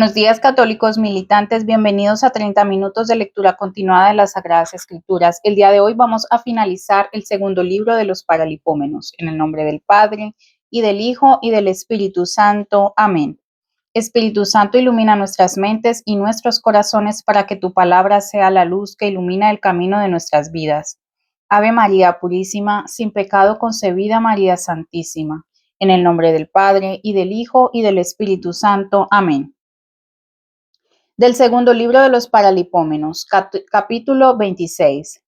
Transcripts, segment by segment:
Buenos días, católicos militantes. Bienvenidos a 30 minutos de lectura continuada de las Sagradas Escrituras. El día de hoy vamos a finalizar el segundo libro de los Paralipómenos. En el nombre del Padre, y del Hijo, y del Espíritu Santo. Amén. Espíritu Santo, ilumina nuestras mentes y nuestros corazones para que tu palabra sea la luz que ilumina el camino de nuestras vidas. Ave María Purísima, sin pecado concebida, María Santísima. En el nombre del Padre, y del Hijo, y del Espíritu Santo. Amén. Del segundo libro de los Paralipómenos, capítulo 26.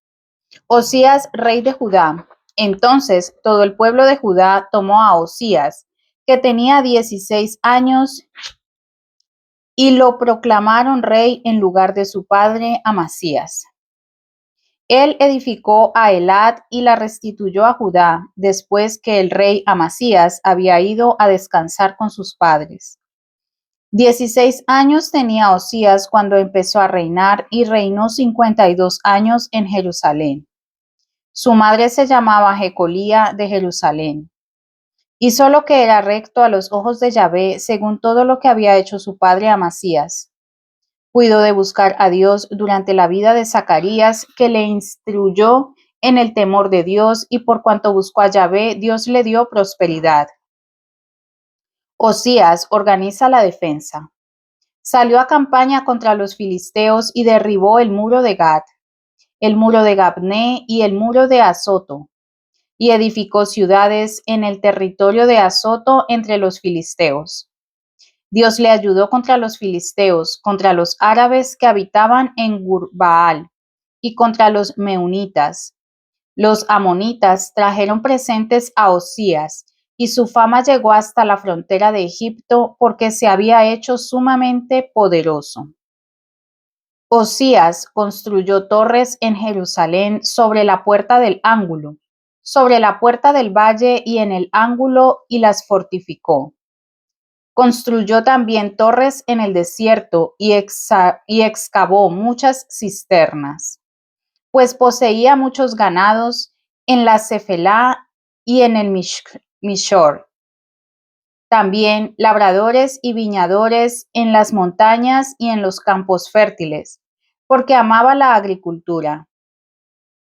Osías, rey de Judá. Entonces todo el pueblo de Judá tomó a Osías, que tenía 16 años, y lo proclamaron rey en lugar de su padre Amasías. Él edificó a Elat y la restituyó a Judá, después que el rey Amasías había ido a descansar con sus padres. 16 años tenía Osías cuando empezó a reinar y reinó 52 años en Jerusalén. Su madre se llamaba Jecolía de Jerusalén. Hizo lo que era recto a los ojos de Yahvé, según todo lo que había hecho su padre Amasías. Cuidó de buscar a Dios durante la vida de Zacarías, que le instruyó en el temor de Dios, y por cuanto buscó a Yahvé, Dios le dio prosperidad. Osías organiza la defensa. Salió a campaña contra los filisteos y derribó el muro de Gat, el muro de Gabné y el muro de Azoto, y edificó ciudades en el territorio de Azoto entre los filisteos. Dios le ayudó contra los filisteos, contra los árabes que habitaban en Gurbaal y contra los meunitas. Los amonitas trajeron presentes a Osías, y su fama llegó hasta la frontera de Egipto porque se había hecho sumamente poderoso. Osías construyó torres en Jerusalén sobre la puerta del ángulo, sobre la puerta del valle y en el ángulo, y las fortificó. Construyó también torres en el desierto y excavó muchas cisternas, pues poseía muchos ganados en la Cefelá y en el Mishor. También labradores y viñadores en las montañas y en los campos fértiles, porque amaba la agricultura.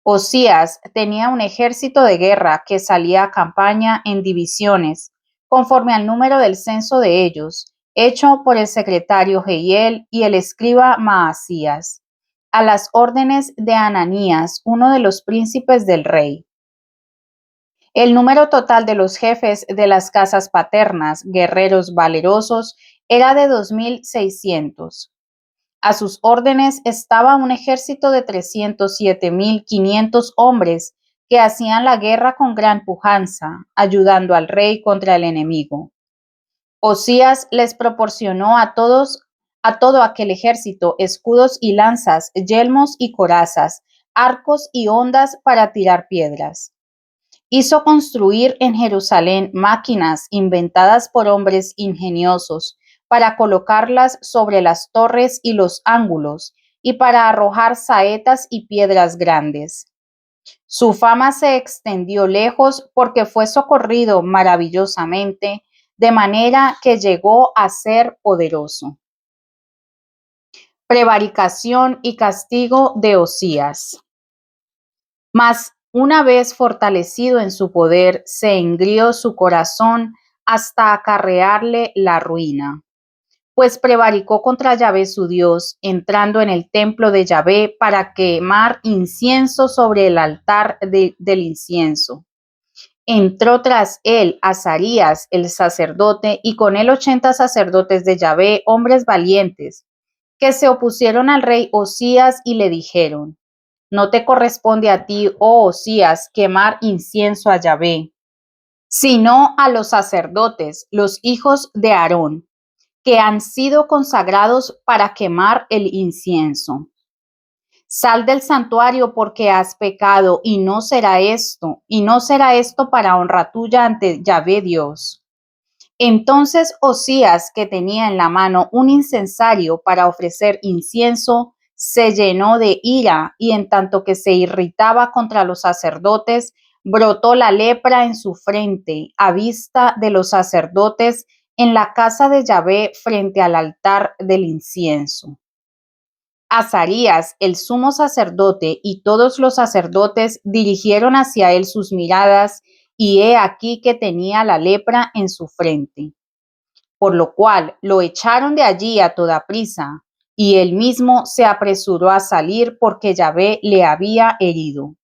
Osías tenía un ejército de guerra que salía a campaña en divisiones, conforme al número del censo de ellos, hecho por el secretario Jehiel y el escriba Maasías, a las órdenes de Ananías, uno de los príncipes del rey. El número total de los jefes de las casas paternas, guerreros valerosos, era de 2,600. A sus órdenes estaba un ejército de 307,500 hombres que hacían la guerra con gran pujanza, ayudando al rey contra el enemigo. Osías les proporcionó a todo aquel ejército escudos y lanzas, yelmos y corazas, arcos y hondas para tirar piedras. Hizo construir en Jerusalén máquinas inventadas por hombres ingeniosos para colocarlas sobre las torres y los ángulos, y para arrojar saetas y piedras grandes. Su fama se extendió lejos porque fue socorrido maravillosamente, de manera que llegó a ser poderoso. Prevaricación y castigo de Osías. Mas una vez fortalecido en su poder, se engrió su corazón hasta acarrearle la ruina, pues prevaricó contra Yahvé su Dios, entrando en el templo de Yahvé para quemar incienso sobre el altar del incienso. Entró tras él Azarías, el sacerdote, y con él 80 sacerdotes de Yahvé, hombres valientes, que se opusieron al rey Osías y le dijeron: no te corresponde a ti, oh Osías, quemar incienso a Yahvé, sino a los sacerdotes, los hijos de Aarón, que han sido consagrados para quemar el incienso. Sal del santuario porque has pecado, y no será esto para honra tuya ante Yahvé Dios. Entonces Osías, que tenía en la mano un incensario para ofrecer incienso, se llenó de ira, y en tanto que se irritaba contra los sacerdotes, brotó la lepra en su frente a vista de los sacerdotes en la casa de Yahvé frente al altar del incienso. Azarías, el sumo sacerdote, y todos los sacerdotes dirigieron hacia él sus miradas, y he aquí que tenía la lepra en su frente. Por lo cual lo echaron de allí a toda prisa, y él mismo se apresuró a salir porque Yahvé le había herido.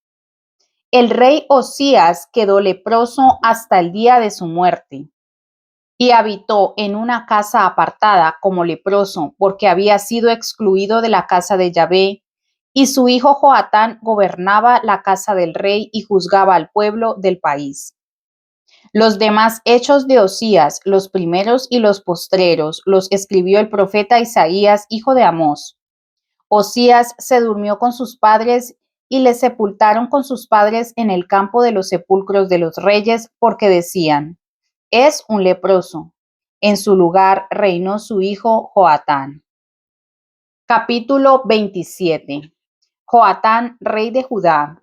El rey Osías quedó leproso hasta el día de su muerte, y habitó en una casa apartada como leproso, porque había sido excluido de la casa de Yahvé, y su hijo Joatán gobernaba la casa del rey y juzgaba al pueblo del país. Los demás hechos de Osías, los primeros y los postreros, los escribió el profeta Isaías, hijo de Amós. Osías se durmió con sus padres y le sepultaron con sus padres en el campo de los sepulcros de los reyes, porque decían: es un leproso. En su lugar reinó su hijo Joatán. Capítulo 27. Joatán, rey de Judá.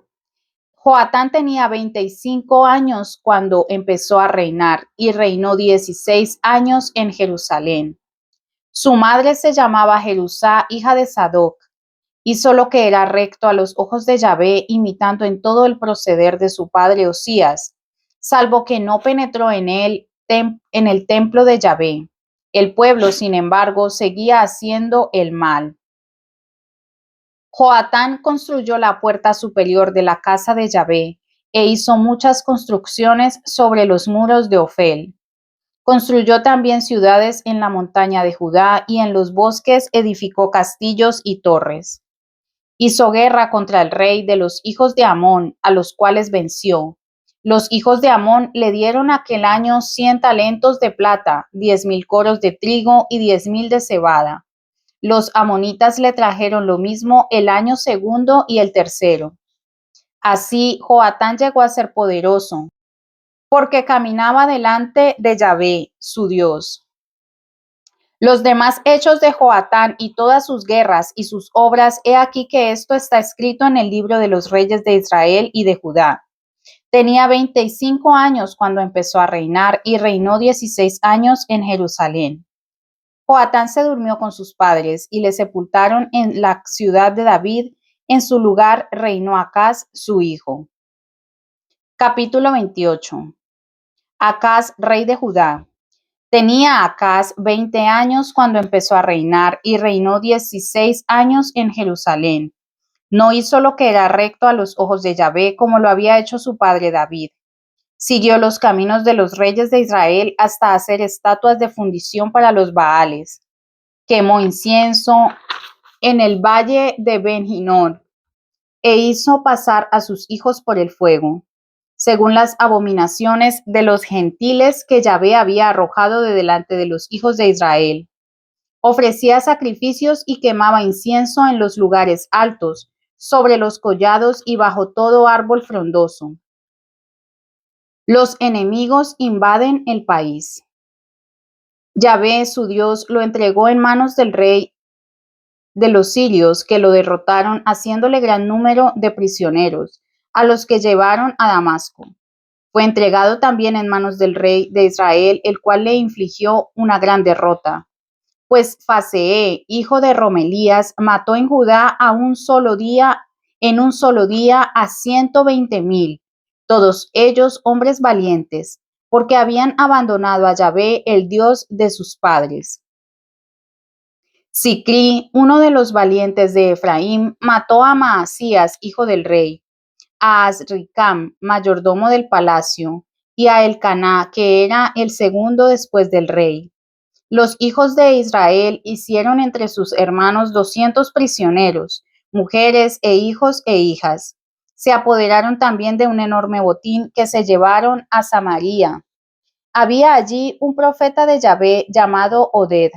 Joatán tenía 25 años cuando empezó a reinar y reinó 16 años en Jerusalén. Su madre se llamaba Jerusá, hija de Sadoc. Hizo lo que era recto a los ojos de Yahvé, imitando en todo el proceder de su padre Osías, salvo que no penetró en el templo de Yahvé. El pueblo, sin embargo, seguía haciendo el mal. Joatán construyó la puerta superior de la casa de Yahvé e hizo muchas construcciones sobre los muros de Ofel. Construyó también ciudades en la montaña de Judá y en los bosques edificó castillos y torres. Hizo guerra contra el rey de los hijos de Amón, a los cuales venció. Los hijos de Amón le dieron aquel año 100 talentos de plata, 10,000 coros de trigo y 10,000 de cebada. Los amonitas le trajeron lo mismo el año segundo y el tercero. Así Joatán llegó a ser poderoso, porque caminaba delante de Yahvé, su Dios. Los demás hechos de Joatán y todas sus guerras y sus obras, he aquí que esto está escrito en el libro de los reyes de Israel y de Judá. Tenía 25 años cuando empezó a reinar y reinó 16 años en Jerusalén. Joatán se durmió con sus padres y le sepultaron en la ciudad de David. En su lugar reinó Acaz, su hijo. Capítulo 28. Acaz, rey de Judá. Tenía Acaz 20 años cuando empezó a reinar y reinó 16 años en Jerusalén. No hizo lo que era recto a los ojos de Yahvé, como lo había hecho su padre David. Siguió los caminos de los reyes de Israel hasta hacer estatuas de fundición para los Baales. Quemó incienso en el valle de Ben-Hinnom e hizo pasar a sus hijos por el fuego, según las abominaciones de los gentiles que Yahvé había arrojado de delante de los hijos de Israel. Ofrecía sacrificios y quemaba incienso en los lugares altos, sobre los collados y bajo todo árbol frondoso. Los enemigos invaden el país. Yahvé, su Dios, lo entregó en manos del rey de los sirios, que lo derrotaron, haciéndole gran número de prisioneros, a los que llevaron a Damasco. Fue entregado también en manos del rey de Israel, el cual le infligió una gran derrota. Pues Fasee, hijo de Romelías, mató en Judá en un solo día a 120,000, todos ellos hombres valientes, porque habían abandonado a Yahvé, el Dios de sus padres. Sicri, uno de los valientes de Efraín, mató a Maasías, hijo del rey, a Azricam, mayordomo del palacio, y a Elcaná, que era el segundo después del rey. Los hijos de Israel hicieron entre sus hermanos 200 prisioneros, mujeres e hijos e hijas. Se apoderaron también de un enorme botín que se llevaron a Samaria. Había allí un profeta de Yahvé llamado Oded,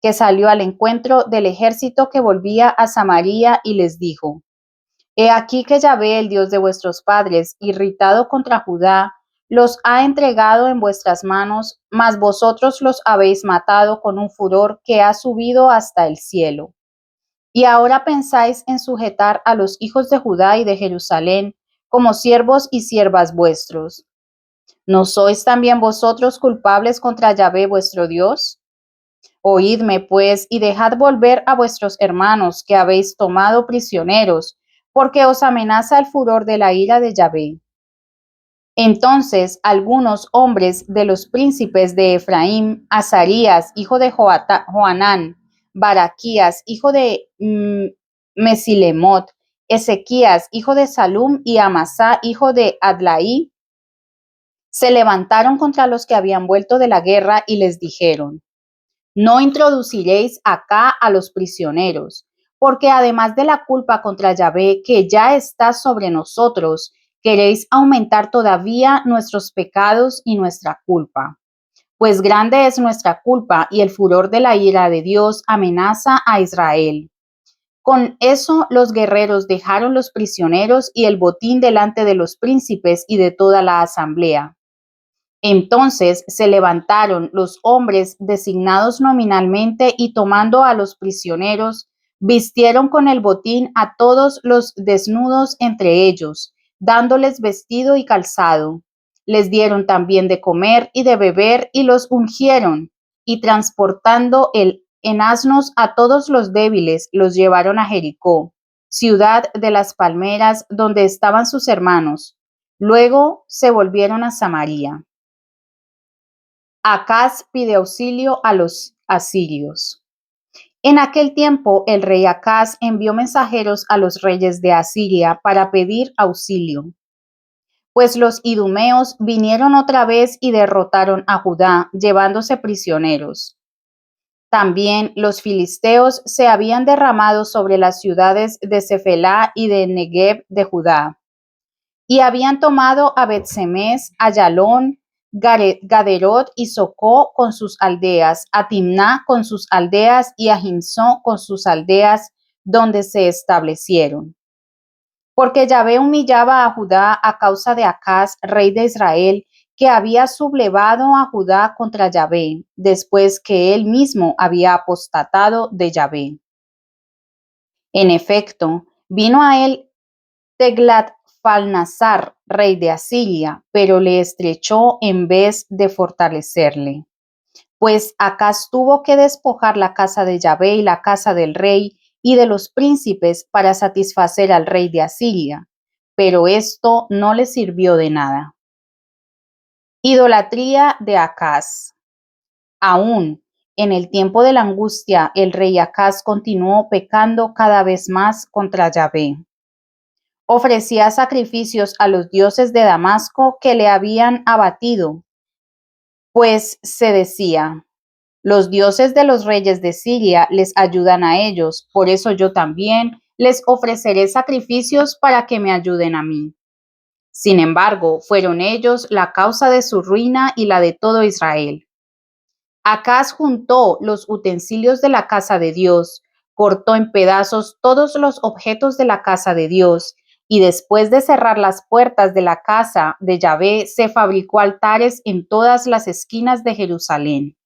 que salió al encuentro del ejército que volvía a Samaria y les dijo: He aquí que Yahvé, el Dios de vuestros padres, irritado contra Judá, los ha entregado en vuestras manos, mas vosotros los habéis matado con un furor que ha subido hasta el cielo. Y ahora pensáis en sujetar a los hijos de Judá y de Jerusalén como siervos y siervas vuestros. ¿No sois también vosotros culpables contra Yahvé vuestro Dios? Oídme, pues, y dejad volver a vuestros hermanos que habéis tomado prisioneros, porque os amenaza el furor de la ira de Yahvé. Entonces algunos hombres de los príncipes de Efraín, Azarías, hijo de Joanán, Baraquías, hijo de Mesilemot, Ezequías, hijo de Salum, y Amasá, hijo de Adlaí, se levantaron contra los que habían vuelto de la guerra y les dijeron: no introduciréis acá a los prisioneros, porque además de la culpa contra Yahvé que ya está sobre nosotros, queréis aumentar todavía nuestros pecados y nuestra culpa. Pues grande es nuestra culpa y el furor de la ira de Dios amenaza a Israel. Con eso los guerreros dejaron los prisioneros y el botín delante de los príncipes y de toda la asamblea. Entonces se levantaron los hombres designados nominalmente y tomando a los prisioneros, vistieron con el botín a todos los desnudos entre ellos, dándoles vestido y calzado. Les dieron también de comer y de beber y los ungieron, y transportando en asnos a todos los débiles, los llevaron a Jericó, ciudad de las palmeras, donde estaban sus hermanos. Luego se volvieron a Samaria. Acaz pide auxilio a los asirios. En aquel tiempo, el rey Acaz envió mensajeros a los reyes de Asiria para pedir auxilio, pues los idumeos vinieron otra vez y derrotaron a Judá, llevándose prisioneros. También los filisteos se habían derramado sobre las ciudades de Cefelá y de Negev de Judá, y habían tomado a Bet-Semes, a Ayalón, Gaderot y Socó con sus aldeas, a Timná con sus aldeas y a Jimsó con sus aldeas, donde se establecieron. Porque Yahvé humillaba a Judá a causa de Acaz, rey de Israel, que había sublevado a Judá contra Yahvé, después que él mismo había apostatado de Yahvé. En efecto, vino a él Teglat-Falnasar, rey de Asiria, pero le estrechó en vez de fortalecerle. Pues Acaz tuvo que despojar la casa de Yahvé y la casa del rey y de los príncipes para satisfacer al rey de Asiria, pero esto no le sirvió de nada. Idolatría de Acaz. Aún en el tiempo de la angustia, el rey Acaz continuó pecando cada vez más contra Yahvé. Ofrecía sacrificios a los dioses de Damasco que le habían abatido, pues se decía: los dioses de los reyes de Siria les ayudan a ellos, por eso yo también les ofreceré sacrificios para que me ayuden a mí. Sin embargo, fueron ellos la causa de su ruina y la de todo Israel. Acaz juntó los utensilios de la casa de Dios, cortó en pedazos todos los objetos de la casa de Dios, y después de cerrar las puertas de la casa de Yahvé, se fabricó altares en todas las esquinas de Jerusalén.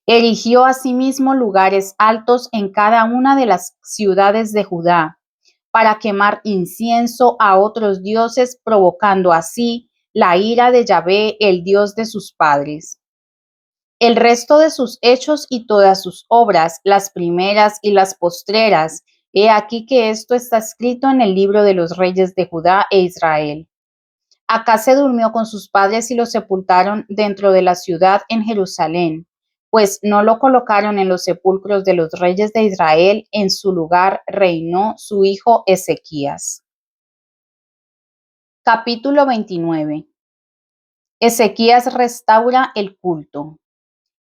Erigió asimismo lugares altos en cada una de las ciudades de Judá, para quemar incienso a otros dioses, provocando así la ira de Yahvé, el Dios de sus padres. El resto de sus hechos y todas sus obras, las primeras y las postreras, he aquí que esto está escrito en el libro de los reyes de Judá e Israel. Acaz se durmió con sus padres y lo sepultaron dentro de la ciudad en Jerusalén, pues no lo colocaron en los sepulcros de los reyes de Israel, en su lugar reinó su hijo Ezequías. Capítulo 29. Ezequías restaura el culto.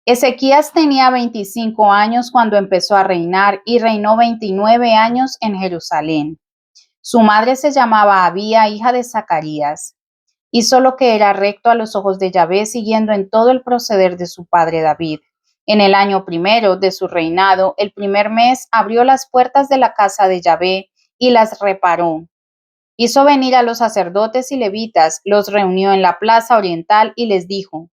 Ezequías tenía 25 años cuando empezó a reinar y reinó 29 años en Jerusalén. Su madre se llamaba Abía, hija de Zacarías. Hizo lo que era recto a los ojos de Yahvé, siguiendo en todo el proceder de su padre David. En el año primero de su reinado, el primer mes, abrió las puertas de la casa de Yahvé y las reparó. Hizo venir a los sacerdotes y levitas, los reunió en la plaza oriental y les dijo: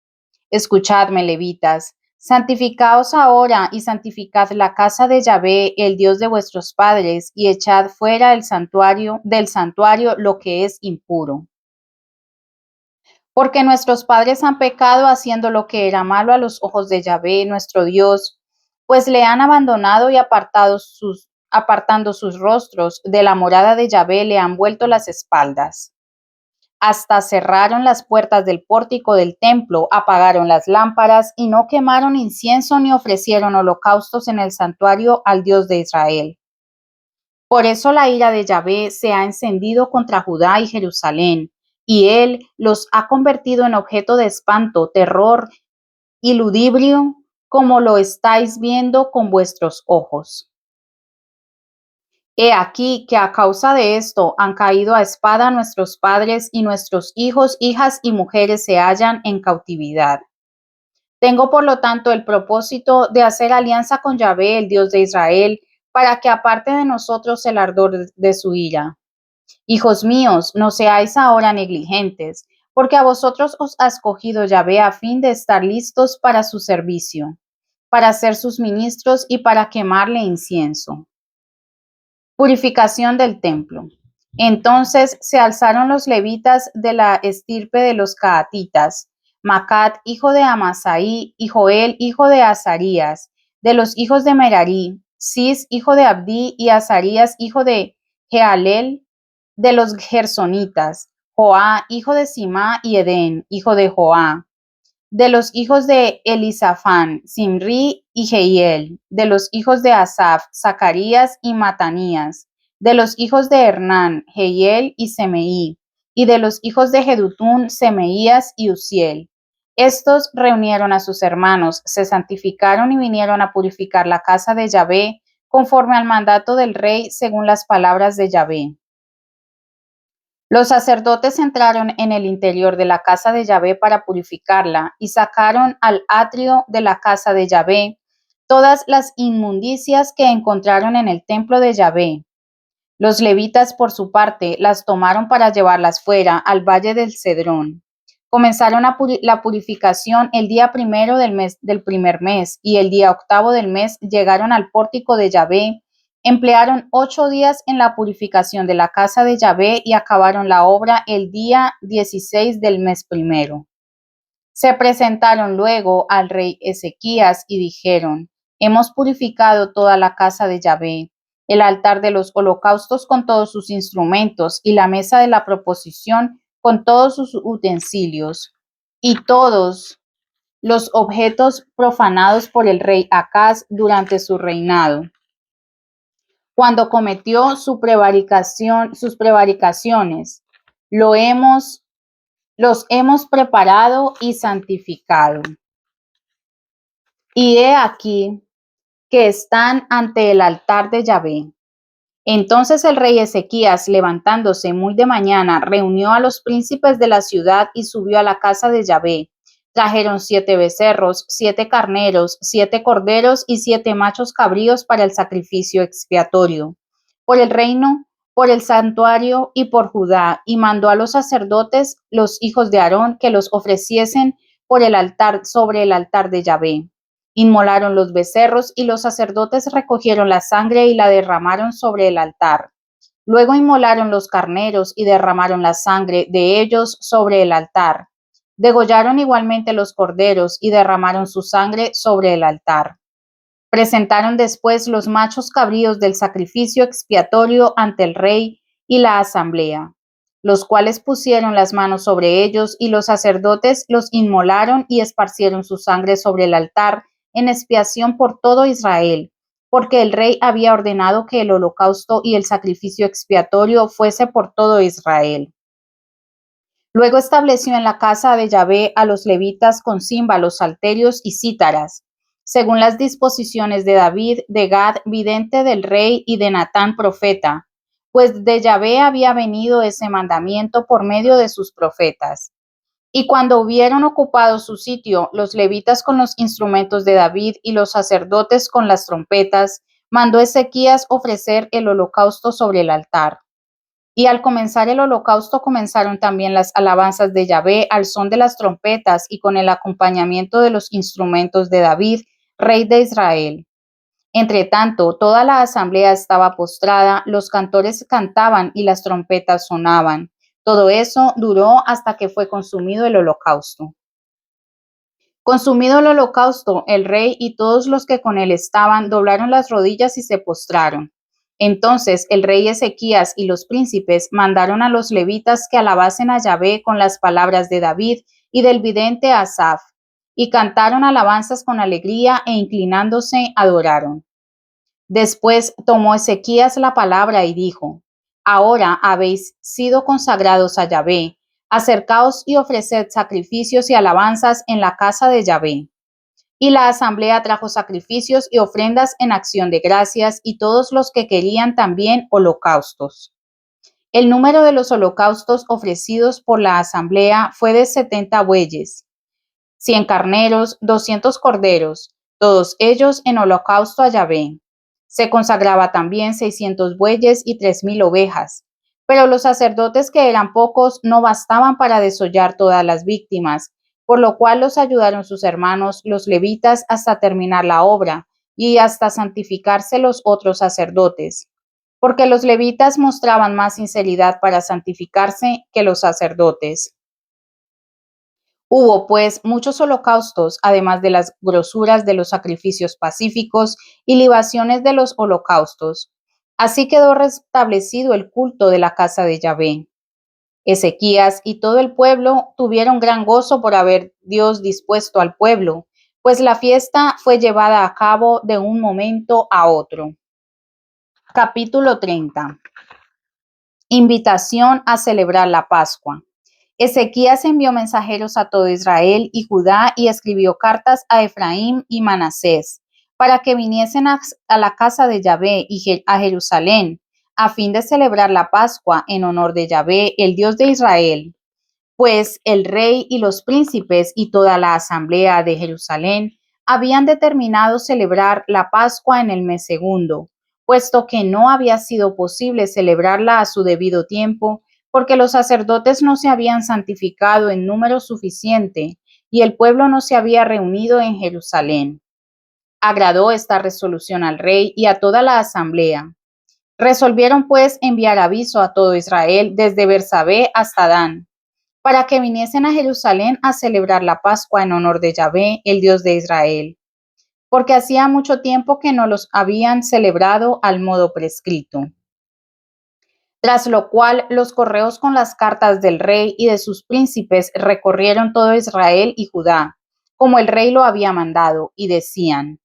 escuchadme, levitas, santificaos ahora y santificad la casa de Yahvé, el Dios de vuestros padres, y echad fuera del santuario lo que es impuro. Porque nuestros padres han pecado haciendo lo que era malo a los ojos de Yahvé, nuestro Dios, pues le han abandonado y apartando sus rostros de la morada de Yahvé, le han vuelto las espaldas. Hasta cerraron las puertas del pórtico del templo, apagaron las lámparas y no quemaron incienso ni ofrecieron holocaustos en el santuario al Dios de Israel. Por eso la ira de Yahvé se ha encendido contra Judá y Jerusalén, y él los ha convertido en objeto de espanto, terror y ludibrio, como lo estáis viendo con vuestros ojos. He aquí que a causa de esto han caído a espada nuestros padres y nuestros hijos, hijas y mujeres se hallan en cautividad. Tengo por lo tanto el propósito de hacer alianza con Yahvé, el Dios de Israel, para que aparte de nosotros el ardor de su ira. Hijos míos, no seáis ahora negligentes, porque a vosotros os ha escogido Yahvé a fin de estar listos para su servicio, para ser sus ministros y para quemarle incienso. Purificación del templo. Entonces se alzaron los levitas de la estirpe de los caatitas, Macat, hijo de Amasai, y Joel, hijo de Azarías, de los hijos de Merari, Cis, hijo de Abdi, y Azarías, hijo de Jealel, de los gersonitas, Joá, hijo de Sima, y Edén, hijo de Joá, de los hijos de Elisafán, Simri y Jehiel, de los hijos de Asaf, Zacarías y Matanías, de los hijos de Hernán, Jehiel y Semeí, y de los hijos de Jedutún, Semeías y Uziel. Estos reunieron a sus hermanos, se santificaron y vinieron a purificar la casa de Yahvé, conforme al mandato del rey, según las palabras de Yahvé. Los sacerdotes entraron en el interior de la casa de Yahvé para purificarla y sacaron al atrio de la casa de Yahvé todas las inmundicias que encontraron en el templo de Yahvé. Los levitas, por su parte, las tomaron para llevarlas fuera al valle del Cedrón. Comenzaron la purificación el día primero del primer mes, y el día octavo del mes llegaron al pórtico de Yahvé. Emplearon 8 días en la purificación de la casa de Yahvé y acabaron la obra el día 16 del mes primero. Se presentaron luego al rey Ezequías y dijeron: Hemos purificado toda la casa de Yahvé, el altar de los holocaustos con todos sus instrumentos y la mesa de la proposición con todos sus utensilios y todos los objetos profanados por el rey Acaz durante su reinado, cuando cometió sus prevaricaciones. Los hemos preparado y santificado. Y he aquí que están ante el altar de Yahvé. Entonces el rey Ezequías, levantándose muy de mañana, reunió a los príncipes de la ciudad y subió a la casa de Yahvé. Trajeron 7 becerros, 7 carneros, 7 corderos y 7 machos cabríos para el sacrificio expiatorio, por el reino, por el santuario y por Judá, y mandó a los sacerdotes, los hijos de Aarón, que los ofreciesen por el altar, sobre el altar de Yahvé. Inmolaron los becerros y los sacerdotes recogieron la sangre y la derramaron sobre el altar. Luego inmolaron los carneros y derramaron la sangre de ellos sobre el altar. Degollaron igualmente los corderos y derramaron su sangre sobre el altar. Presentaron después los machos cabríos del sacrificio expiatorio ante el rey y la asamblea, los cuales pusieron las manos sobre ellos, y los sacerdotes los inmolaron y esparcieron su sangre sobre el altar en expiación por todo Israel, porque el rey había ordenado que el holocausto y el sacrificio expiatorio fuese por todo Israel. Luego estableció en la casa de Yahvé a los levitas con címbalos, salterios y cítaras, según las disposiciones de David, de Gad, vidente del rey, y de Natán, profeta, pues de Yahvé había venido ese mandamiento por medio de sus profetas. Y cuando hubieron ocupado su sitio, los levitas con los instrumentos de David y los sacerdotes con las trompetas, mandó Ezequías ofrecer el holocausto sobre el altar. Y al comenzar el holocausto comenzaron también las alabanzas de Yahvé al son de las trompetas y con el acompañamiento de los instrumentos de David, rey de Israel. Entre tanto, toda la asamblea estaba postrada, los cantores cantaban y las trompetas sonaban, Todo eso duró hasta que fue consumido el holocausto. Consumido el holocausto, el rey y todos los que con él estaban doblaron las rodillas y se postraron. Entonces el rey Ezequías y los príncipes mandaron a los levitas que alabasen a Yahvé con las palabras de David y del vidente Asaf, y cantaron alabanzas con alegría e inclinándose adoraron. Después tomó Ezequías la palabra y dijo: Ahora habéis sido consagrados a Yahvé, acercaos y ofreced sacrificios y alabanzas en la casa de Yahvé. Y la asamblea trajo sacrificios y ofrendas en acción de gracias, y todos los que querían también holocaustos. El número de los holocaustos ofrecidos por la asamblea fue de 70 bueyes, 100 carneros, 200 corderos, todos ellos en holocausto a Yahvé. Se consagraba también 600 bueyes y 3000 ovejas. Pero los sacerdotes, que eran pocos, no bastaban para desollar todas las víctimas, por lo cual los ayudaron sus hermanos, los levitas, hasta terminar la obra y hasta santificarse los otros sacerdotes, porque los levitas mostraban más sinceridad para santificarse que los sacerdotes. Hubo, pues, muchos holocaustos, además de las grosuras de los sacrificios pacíficos y libaciones de los holocaustos. Así quedó restablecido el culto de la casa de Yahvé. Ezequías y todo el pueblo tuvieron gran gozo por haber Dios dispuesto al pueblo, pues la fiesta fue llevada a cabo de un momento a otro. Capítulo 30. Invitación a celebrar la Pascua. Ezequías envió mensajeros a todo Israel y Judá y escribió cartas a Efraín y Manasés para que viniesen a la casa de Yahvé y a Jerusalén, a fin de celebrar la Pascua en honor de Yahvé, el Dios de Israel. Pues el rey y los príncipes y toda la asamblea de Jerusalén habían determinado celebrar la Pascua en el mes segundo, puesto que no había sido posible celebrarla a su debido tiempo, porque los sacerdotes no se habían santificado en número suficiente y el pueblo no se había reunido en Jerusalén. Agradó esta resolución al rey y a toda la asamblea. Resolvieron pues enviar aviso a todo Israel desde Bersabé hasta Dan, para que viniesen a Jerusalén a celebrar la Pascua en honor de Yahvé, el Dios de Israel, porque hacía mucho tiempo que no los habían celebrado al modo prescrito. Tras lo cual, los correos con las cartas del rey y de sus príncipes recorrieron todo Israel y Judá, como el rey lo había mandado, y decían: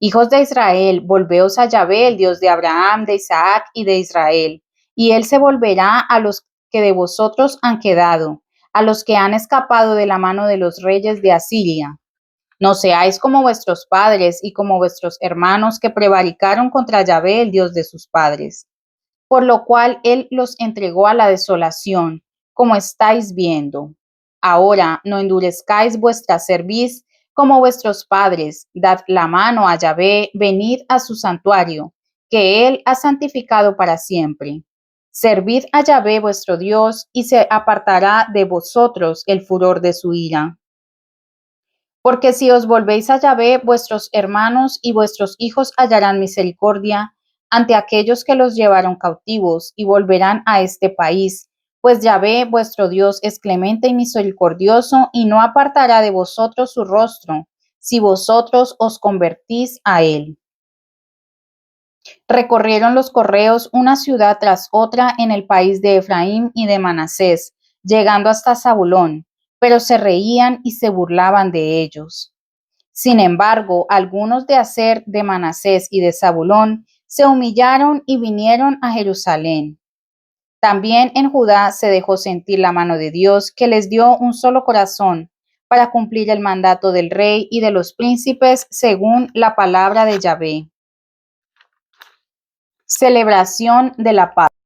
Hijos de Israel, volveos a Yahvé, el Dios de Abraham, de Isaac y de Israel, y él se volverá a los que de vosotros han quedado, a los que han escapado de la mano de los reyes de Asiria. No seáis como vuestros padres y como vuestros hermanos, que prevaricaron contra Yahvé, el Dios de sus padres, por lo cual él los entregó a la desolación, como estáis viendo. Ahora no endurezcáis vuestra cerviz como vuestros padres, dad la mano a Yahvé, venid a su santuario, que él ha santificado para siempre. Servid a Yahvé vuestro Dios, y se apartará de vosotros el furor de su ira. Porque si os volvéis a Yahvé, vuestros hermanos y vuestros hijos hallarán misericordia ante aquellos que los llevaron cautivos, y volverán a este país, pues Yahvé vuestro Dios es clemente y misericordioso, y no apartará de vosotros su rostro, si vosotros os convertís a él. Recorrieron los correos una ciudad tras otra en el país de Efraín y de Manasés, llegando hasta Zabulón, pero se reían y se burlaban de ellos. Sin embargo, algunos de Aser, de Manasés y de Zabulón se humillaron y vinieron a Jerusalén. También en Judá se dejó sentir la mano de Dios, que les dio un solo corazón para cumplir el mandato del rey y de los príncipes según la palabra de Yahvé. Celebración de la Pascua.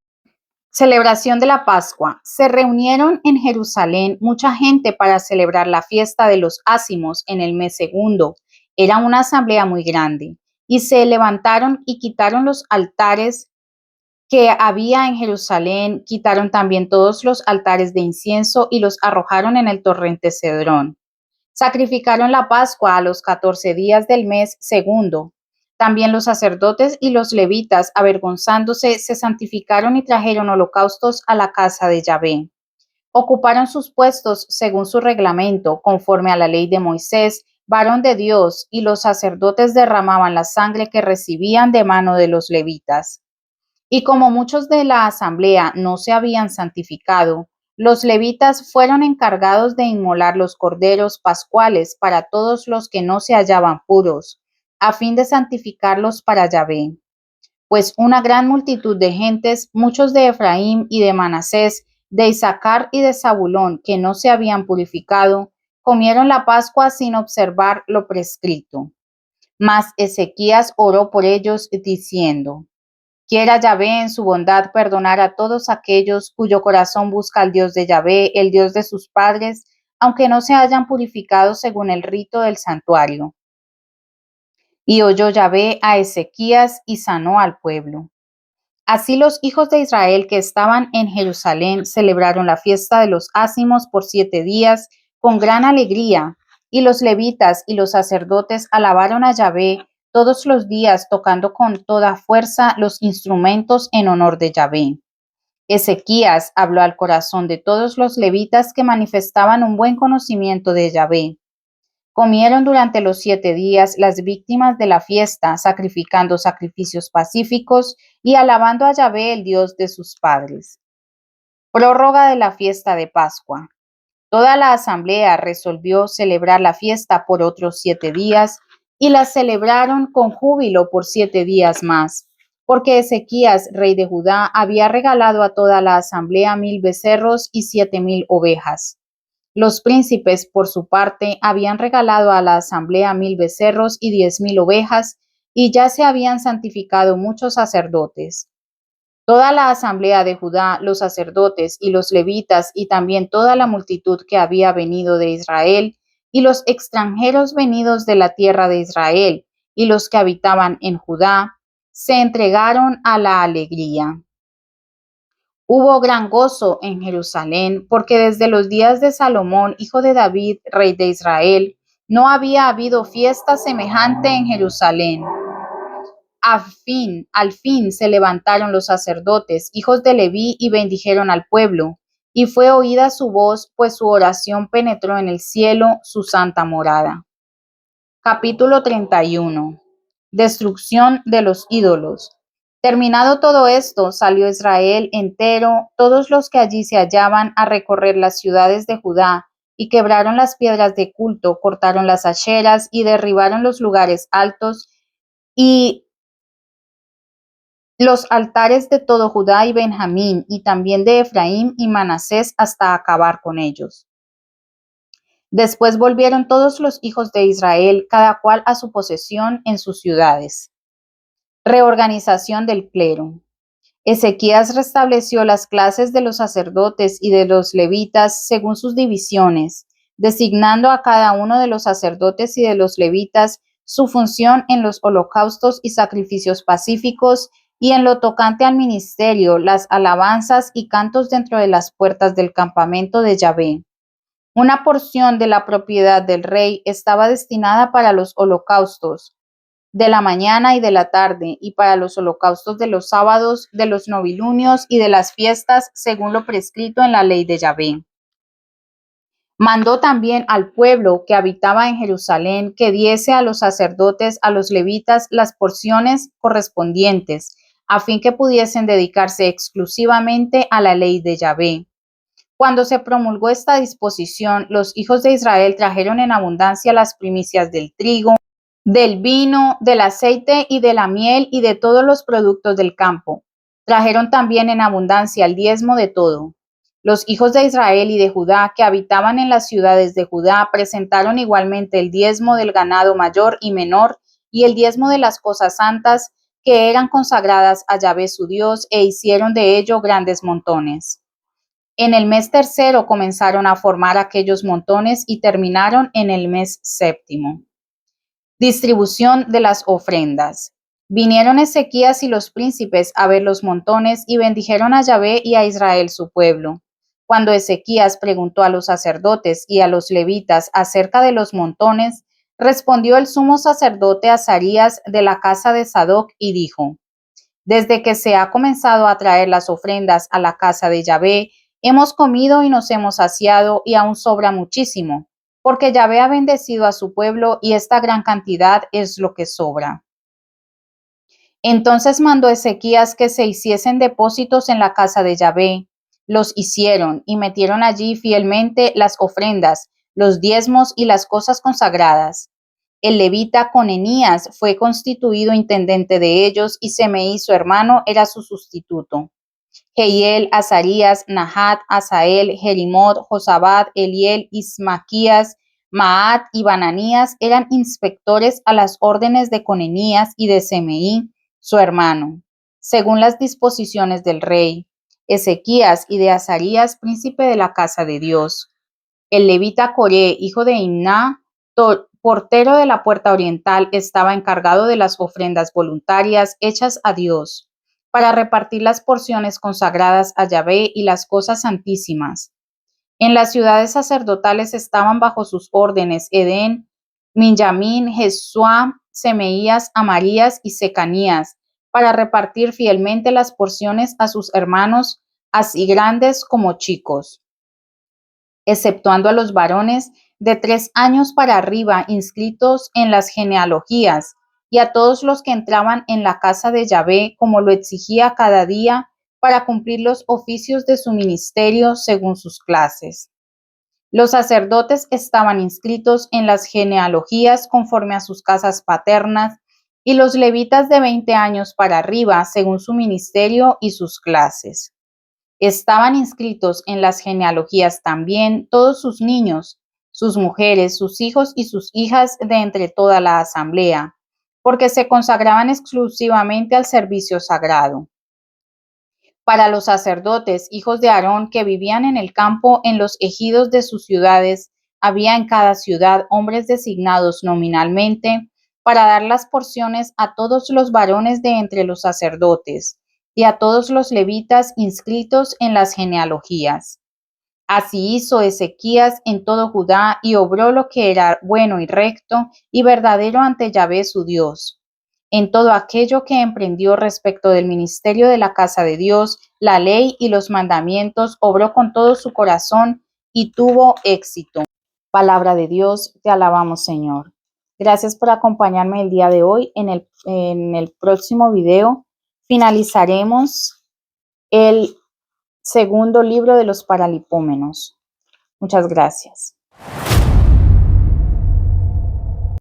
Celebración de la Pascua. Se reunieron en Jerusalén mucha gente para celebrar la fiesta de los ácimos en el mes segundo. Era una asamblea muy grande. Y se levantaron y quitaron los altares que había en Jerusalén, quitaron también todos los altares de incienso y los arrojaron en el torrente Cedrón. Sacrificaron la Pascua a los 14 días del mes segundo. También los sacerdotes y los levitas, avergonzándose, se santificaron y trajeron holocaustos a la casa de Yahvé. Ocuparon sus puestos según su reglamento, conforme a la ley de Moisés, varón de Dios, y los sacerdotes derramaban la sangre que recibían de mano de los levitas. Y como muchos de la asamblea no se habían santificado, los levitas fueron encargados de inmolar los corderos pascuales para todos los que no se hallaban puros, a fin de santificarlos para Yahvé. Pues una gran multitud de gentes, muchos de Efraín y de Manasés, de Isaacar y de Zabulón, que no se habían purificado, comieron la Pascua sin observar lo prescrito. Mas Ezequías oró por ellos diciendo: Quiera Yahvé en su bondad perdonar a todos aquellos cuyo corazón busca al Dios de Yahvé, el Dios de sus padres, aunque no se hayan purificado según el rito del santuario. Y oyó Yahvé a Ezequías y sanó al pueblo. Así los hijos de Israel que estaban en Jerusalén celebraron la fiesta de los ácimos por 7 días con gran alegría, y los levitas y los sacerdotes alabaron a Yahvé todos los días, tocando con toda fuerza los instrumentos en honor de Yahvé. Ezequías habló al corazón de todos los levitas que manifestaban un buen conocimiento de Yahvé. Comieron durante los 7 días las víctimas de la fiesta, sacrificando sacrificios pacíficos y alabando a Yahvé, el Dios de sus padres. Prórroga de la fiesta de Pascua. Toda la asamblea resolvió celebrar la fiesta por otros 7 días y la celebraron con júbilo por 7 días más, porque Ezequías, rey de Judá, había regalado a toda la asamblea 1000 becerros y 7000 ovejas. Los príncipes, por su parte, habían regalado a la asamblea 1000 becerros y 10,000 ovejas, y ya se habían santificado muchos sacerdotes. Toda la asamblea de Judá, los sacerdotes y los levitas, y también toda la multitud que había venido de Israel, y los extranjeros venidos de la tierra de Israel, y los que habitaban en Judá, se entregaron a la alegría. Hubo gran gozo en Jerusalén, porque desde los días de Salomón, hijo de David, rey de Israel, no había habido fiesta semejante en Jerusalén. Al fin se levantaron los sacerdotes, hijos de Leví, y bendijeron al pueblo, y fue oída su voz, pues su oración penetró en el cielo, su santa morada. Capítulo 31. Destrucción de los ídolos. Terminado todo esto, salió Israel entero, todos los que allí se hallaban, a recorrer las ciudades de Judá, y quebraron las piedras de culto, cortaron las acheras y derribaron los lugares altos y los altares de todo Judá y Benjamín, y también de Efraín y Manasés, hasta acabar con ellos. Después volvieron todos los hijos de Israel, cada cual a su posesión en sus ciudades. Reorganización del clero. Ezequías restableció las clases de los sacerdotes y de los levitas según sus divisiones, designando a cada uno de los sacerdotes y de los levitas su función en los holocaustos y sacrificios pacíficos, y en lo tocante al ministerio, las alabanzas y cantos dentro de las puertas del campamento de Yahvé. Una porción de la propiedad del rey estaba destinada para los holocaustos de la mañana y de la tarde, y para los holocaustos de los sábados, de los novilunios y de las fiestas, según lo prescrito en la ley de Yahvé. Mandó también al pueblo que habitaba en Jerusalén que diese a los sacerdotes, a los levitas, las porciones correspondientes, a fin que pudiesen dedicarse exclusivamente a la ley de Yahvé. Cuando se promulgó esta disposición, los hijos de Israel trajeron en abundancia las primicias del trigo, del vino, del aceite y de la miel y de todos los productos del campo. Trajeron también en abundancia el diezmo de todo. Los hijos de Israel y de Judá que habitaban en las ciudades de Judá presentaron igualmente el diezmo del ganado mayor y menor y el diezmo de las cosas santas que eran consagradas a Yahvé su Dios, e hicieron de ello grandes montones. En el mes tercero comenzaron a formar aquellos montones y terminaron en el mes séptimo. Distribución de las ofrendas. Vinieron Ezequías y los príncipes a ver los montones y bendijeron a Yahvé y a Israel su pueblo. Cuando Ezequías preguntó a los sacerdotes y a los levitas acerca de los montones, respondió el sumo sacerdote Azarías de la casa de Sadoc y dijo: Desde que se ha comenzado a traer las ofrendas a la casa de Yahvé, Hemos comido y nos hemos saciado y aún sobra muchísimo, porque Yahvé ha bendecido a su pueblo y esta gran cantidad es lo que sobra. Entonces mandó Ezequías que se hiciesen depósitos en la casa de Yahvé. Los hicieron y metieron allí fielmente las ofrendas, los diezmos y las cosas consagradas. El levita Conenías fue constituido intendente de ellos y Semeí, su hermano, era su sustituto. Jehiel, Azarías, Nahat, Asael, Jerimot, Josabad, Eliel, Ismaquías, Maat y Bananías eran inspectores a las órdenes de Conenías y de Semeí, su hermano, según las disposiciones del rey. Ezequías y de Azarías, príncipe de la casa de Dios. El levita Coré, hijo de Imná, portero de la puerta oriental, estaba encargado de las ofrendas voluntarias hechas a Dios, para repartir las porciones consagradas a Yahvé y las cosas santísimas. En las ciudades sacerdotales estaban bajo sus órdenes Edén, Minjamín, Jesuá, Semeías, Amarías y Secanías, para repartir fielmente las porciones a sus hermanos, así grandes como chicos, exceptuando a los varones de 3 años para arriba inscritos en las genealogías, y a todos los que entraban en la casa de Yahvé, como lo exigía cada día, para cumplir los oficios de su ministerio según sus clases. Los sacerdotes estaban inscritos en las genealogías conforme a sus casas paternas, y los levitas de 20 años para arriba según su ministerio y sus clases. Estaban inscritos en las genealogías también todos sus niños, sus mujeres, sus hijos y sus hijas de entre toda la asamblea, porque se consagraban exclusivamente al servicio sagrado. Para los sacerdotes, hijos de Aarón, que vivían en el campo en los ejidos de sus ciudades, había en cada ciudad hombres designados nominalmente para dar las porciones a todos los varones de entre los sacerdotes y a todos los levitas inscritos en las genealogías. Así hizo Ezequías en todo Judá y obró lo que era bueno y recto y verdadero ante Yahvé su Dios. En todo aquello que emprendió respecto del ministerio de la casa de Dios, la ley y los mandamientos, obró con todo su corazón y tuvo éxito. Palabra de Dios, te alabamos, Señor. Gracias por acompañarme el día de hoy. En el próximo video finalizaremos el segundo libro de los Paralipómenos. Muchas gracias.